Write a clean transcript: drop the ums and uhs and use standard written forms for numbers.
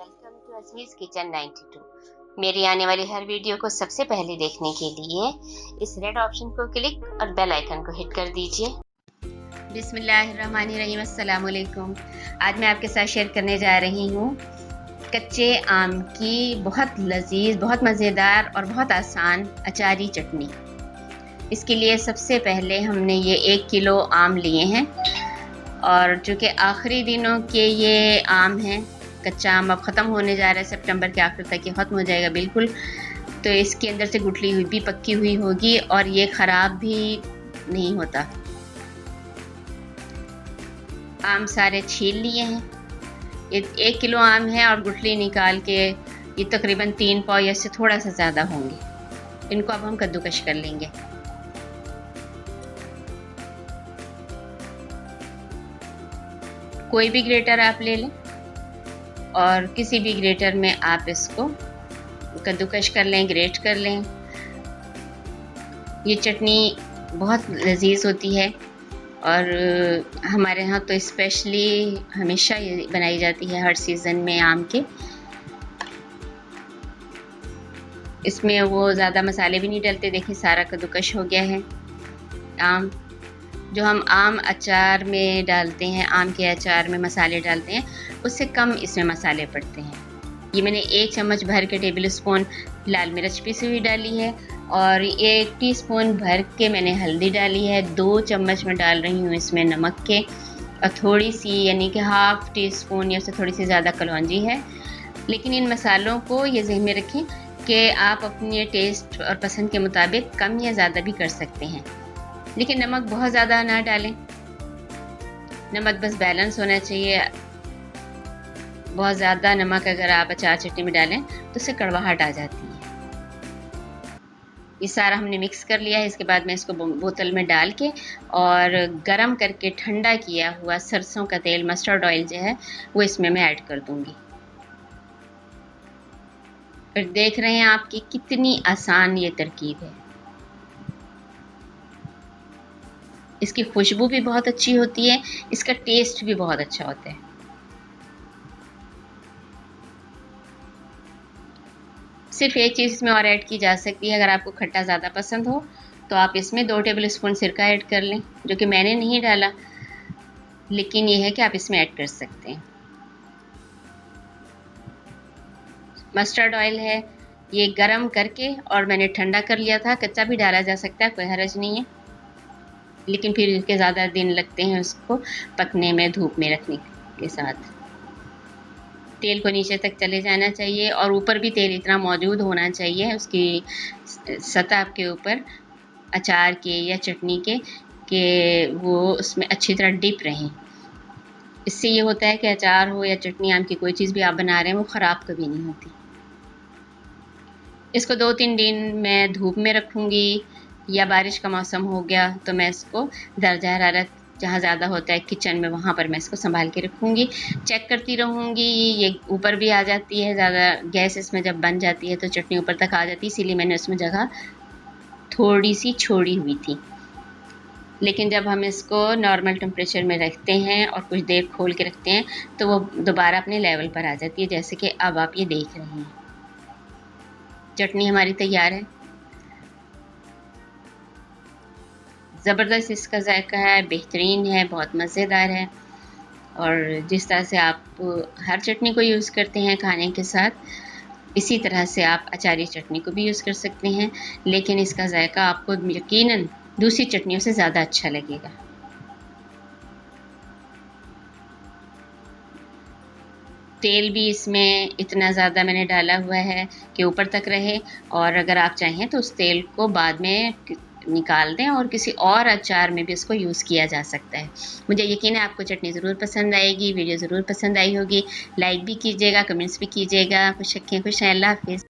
Welcome to अज़मीज़ kitchen 92। मेरी आने वाली हर वीडियो को सबसे पहले देखने के लिए इस रेड ऑप्शन को क्लिक और बेल आइकन को हिट कर दीजिए। बिस्मिल्लाहिर्रहमानिर्रहीम, अस्सलाम वालेकुम। आज मैं आपके साथ शेयर करने जा रही हूँ कच्चे आम की बहुत लजीज, बहुत मज़ेदार और बहुत आसान अचारी चटनी। इसके लिए सबसे पहले हमने ये 1 किलो आम लिए हैं और चूँकि आखिरी दिनों के ये आम हैं, कच्चा आम अब ख़त्म होने जा रहा है, सितंबर के आखिर तक ये ख़त्म हो जाएगा बिल्कुल। तो इसके अंदर से गुठली हुई भी पक्की हुई होगी और ये ख़राब भी नहीं होता। आम सारे छील लिए हैं। ये 1 किलो आम है और गुठली निकाल के ये तकरीबन 3 पाव या से थोड़ा सा ज़्यादा होंगे। इनको अब हम कद्दूकश कर लेंगे। कोई भी ग्रेटर आप ले लें और किसी भी ग्रेटर में आप इसको कद्दूकश कर लें, ग्रेट कर लें। ये चटनी बहुत लजीज होती है और हमारे यहाँ तो स्पेशली हमेशा ये बनाई जाती है हर सीज़न में आम के। इसमें वो ज़्यादा मसाले भी नहीं डलते। देखिए सारा कद्दूकश हो गया है। आम जो हम आम अचार में डालते हैं, आम के अचार में मसाले डालते हैं, उससे कम इसमें मसाले पड़ते हैं। ये मैंने 1 चम्मच भर के टेबल स्पून लाल मिर्च पीसी हुई डाली है और 1 टीस्पून भर के मैंने हल्दी डाली है। 2 चम्मच मैं डाल रही हूँ इसमें नमक के और थोड़ी सी यानी कि हाफ़ टी स्पून या से थोड़ी सी ज़्यादा कलौंजी है। लेकिन इन मसालों को ये ज़हन में रखें कि आप अपने टेस्ट और पसंद के मुताबिक कम या ज़्यादा भी कर सकते हैं, लेकिन नमक बहुत ज़्यादा ना डालें। नमक बस बैलेंस होना चाहिए। बहुत ज़्यादा नमक अगर आप अचार चटनी में डालें तो उससे कड़वाहट आ जाती है। ये सारा हमने मिक्स कर लिया है। इसके बाद मैं इसको बोतल में डाल के और गरम करके ठंडा किया हुआ सरसों का तेल, मस्टर्ड ऑयल जो है वो इसमें मैं ऐड कर दूँगी। फिर देख रहे हैं आप कि कितनी आसान ये तरकीब है। इसकी खुशबू भी बहुत अच्छी होती है, इसका टेस्ट भी बहुत अच्छा होता है। सिर्फ एक चीज़ इसमें और ऐड की जा सकती है। अगर आपको खट्टा ज़्यादा पसंद हो तो आप इसमें 2 टेबल स्पून सिरका ऐड कर लें, जो कि मैंने नहीं डाला, लेकिन ये है कि आप इसमें ऐड कर सकते हैं। मस्टर्ड ऑयल है, ये गरम करके और मैंने ठंडा कर लिया था। कच्चा भी डाला जा सकता है, कोई हर्ज नहीं है, लेकिन फिर इसके ज़्यादा दिन लगते हैं उसको पकने में, धूप में रखने के साथ। तेल को नीचे तक चले जाना चाहिए और ऊपर भी तेल इतना मौजूद होना चाहिए उसकी सतह के ऊपर अचार के या चटनी के कि वो उसमें अच्छी तरह डिप रहें। इससे ये होता है कि अचार हो या चटनी, आम की कोई चीज़ भी आप बना रहे हैं वो ख़राब कभी नहीं होती। इसको 2-3 दिन मैं धूप में रखूँगी या बारिश का मौसम हो गया तो मैं इसको दर्जा हरारत जहाँ ज़्यादा होता है किचन में, वहाँ पर मैं इसको संभाल के रखूँगी। चेक करती रहूँगी। ये ऊपर भी आ जाती है, ज़्यादा गैस इसमें जब बन जाती है तो चटनी ऊपर तक आ जाती है, इसीलिए मैंने उसमें जगह थोड़ी सी छोड़ी हुई थी। लेकिन जब हम इसको नॉर्मल टेम्परेचर में रखते हैं और कुछ देर खोल के रखते हैं तो वो दोबारा अपने लेवल पर आ जाती है, जैसे कि अब आप ये देख रहे हैं। चटनी हमारी तैयार है। ज़बरदस्त इसका जायका है, बेहतरीन है, बहुत मज़ेदार है। और जिस तरह से आप हर चटनी को यूज़ करते हैं खाने के साथ, इसी तरह से आप अचारी चटनी को भी यूज़ कर सकते हैं, लेकिन इसका जायका आपको यकीनन दूसरी चटनियों से ज़्यादा अच्छा लगेगा। तेल भी इसमें इतना ज़्यादा मैंने डाला हुआ है कि ऊपर तक रहे, और अगर आप चाहें तो उस तेल को बाद में निकाल दें और किसी और अचार में भी इसको यूज़ किया जा सकता है। मुझे यकीन है आपको चटनी ज़रूर पसंद आएगी, वीडियो ज़रूर पसंद आई होगी। लाइक भी कीजिएगा, कमेंट्स भी कीजिएगा। खुश रखें, खुश रहें। अल्लाह हाफ़िज़।